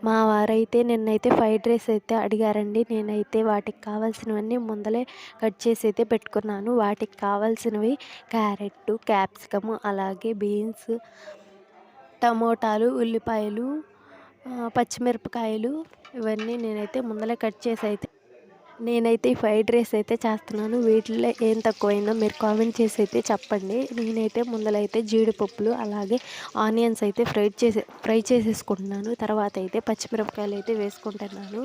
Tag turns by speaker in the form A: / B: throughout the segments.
A: మా వారైతే నిన్నైతే ఫ్రైడ్ రైస్ అయితే అడిగారండి. నేనైతే వాటికి కావాల్సినవన్నీ ముందలే కట్ చేసి అయితే పెట్టుకున్నాను. వాటికి కావాల్సినవి క్యారెట్టు, క్యాప్సికము, అలాగే బీన్స్, టమోటాలు, ఉల్లిపాయలు, పచ్చిమిరపకాయలు ఇవన్నీ నేనైతే ముందలే కట్ చేసి అయితే నేనైతే ఈ ఫ్రైడ్ రైస్ అయితే చేస్తున్నాను. వీటిల్లో ఏం తక్కువైందో మీరు కామెంట్ చేసి అయితే చెప్పండి. నేనైతే ముందలైతే జీడిపప్పులు అలాగే ఆనియన్స్ అయితే ఫ్రై చేసేసుకుంటున్నాను. తర్వాత అయితే పచ్చిమిరపకాయలు అయితే వేసుకుంటున్నాను.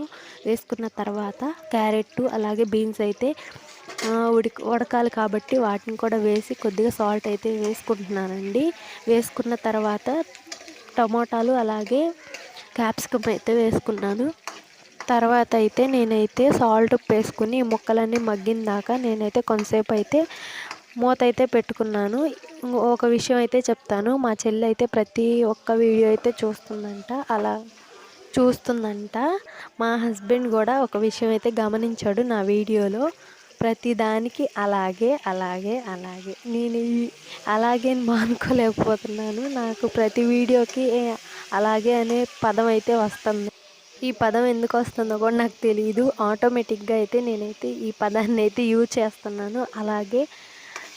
A: వేసుకున్న తర్వాత క్యారెట్ అలాగే బీన్స్ అయితే ఉడకాలి కాబట్టి వాటిని కూడా వేసి కొద్దిగా సాల్ట్ అయితే వేసుకుంటున్నానండి. వేసుకున్న తర్వాత టమోటాలు అలాగే క్యాప్సికమ్ అయితే వేసుకున్నాను. తర్వాత అయితే నేనైతే సాల్ట్ ఉప్పు వేసుకుని ఈ ముక్కలన్నీ మగ్గిన దాకా నేనైతే కొంతసేపు అయితే మూత అయితే పెట్టుకున్నాను. ఒక విషయం అయితే చెప్తాను. మా చెల్లి అయితే ప్రతి ఒక్క వీడియో అయితే చూస్తుందంట. మా హస్బెండ్ కూడా ఒక విషయం అయితే గమనించాడు నా వీడియోలో. ప్రతి దానికి అలాగే అలాగే అలాగే నేను అలాగే మానుకోలేకపోతున్నాను. నాకు ప్రతి వీడియోకి అలాగే అనే పదం అయితే వస్తుంది. ఈ పదం ఎందుకు వస్తుందో కూడా నాకు తెలియదు. ఆటోమేటిక్గా అయితే నేనైతే ఈ పదాన్ని అయితే యూజ్ చేస్తున్నాను. అలాగే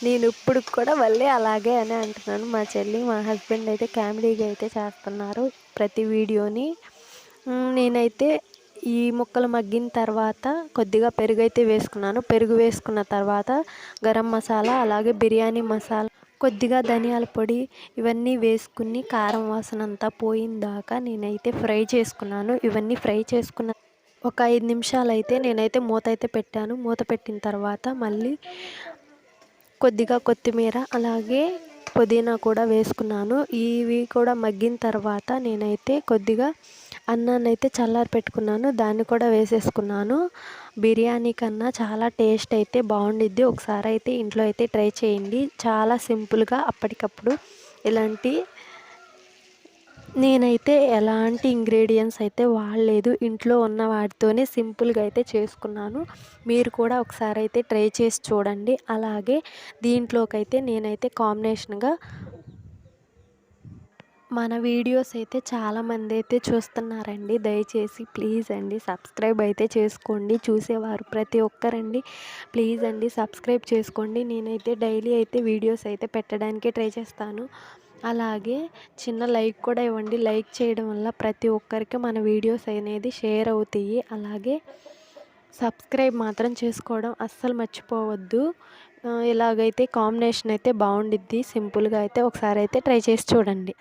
A: నేను ఇప్పుడు కూడా మళ్ళీ అలాగే అని అంటున్నాను. మా చెల్లి మా హస్బెండ్ అయితే కామెడీగా అయితే చేస్తున్నారు ప్రతి వీడియోని. నేనైతే ఈ ముక్కలు మగ్గిన తర్వాత కొద్దిగా పెరుగు అయితే వేసుకున్నాను. పెరుగు వేసుకున్న తర్వాత గరం మసాలా అలాగే బిర్యానీ మసాలా కొద్దిగా ధనియాల పొడి ఇవన్నీ వేసుకుని కారం వాసన అంతా పోయిన దాకా నేనైతే ఫ్రై చేసుకున్నాను. ఇవన్నీ ఫ్రై చేసుకున్న ఒక 5 నిమిషాలు అయితే నేనైతే మూత అయితే పెట్టాను. మూత పెట్టిన తర్వాత మళ్ళీ కొద్దిగా కొత్తిమీర అలాగే పుదీనా కూడా వేసుకున్నాను. ఇవి కూడా మగ్గిన తర్వాత నేనైతే కొద్దిగా అన్నాన్ని అయితే చల్లారి పెట్టుకున్నాను. దాన్ని కూడా వేసేసుకున్నాను. బిర్యానీ కన్నా చాలా టేస్ట్ అయితే బాగుండిద్ది. ఒకసారి అయితే ఇంట్లో అయితే ట్రై చేయండి. చాలా సింపుల్గా అప్పటికప్పుడు ఇలాంటి నేనైతే ఎలాంటి ఇంగ్రీడియంట్స్ అయితే వాడలేదు. ఇంట్లో ఉన్న వాటితోనే సింపుల్గా అయితే చేసుకున్నాను. మీరు కూడా ఒకసారి అయితే ట్రై చేసి చూడండి. అలాగే దీంట్లోకైతే నేనైతే కాంబినేషన్గా మన వీడియోస్ అయితే చాలామంది అయితే చూస్తున్నారండి. దయచేసి ప్లీజ్ అండి సబ్స్క్రైబ్ అయితే చేసుకోండి. చూసేవారు ప్రతి ఒక్కరండి ప్లీజ్ అండి సబ్స్క్రైబ్ చేసుకోండి. నేనైతే డైలీ అయితే వీడియోస్ అయితే పెట్టడానికి ట్రై చేస్తాను. అలాగే చిన్న లైక్ కూడా ఇవ్వండి. లైక్ చేయడం వల్ల ప్రతి ఒక్కరికి మన వీడియోస్ అనేది షేర్ అవుతాయి. అలాగే సబ్స్క్రైబ్ మాత్రం చేసుకోవడం అస్సలు మర్చిపోవద్దు. ఇలాగైతే కాంబినేషన్ అయితే బాగుండిద్ది. సింపుల్గా అయితే ఒకసారి అయితే ట్రై చేసి చూడండి.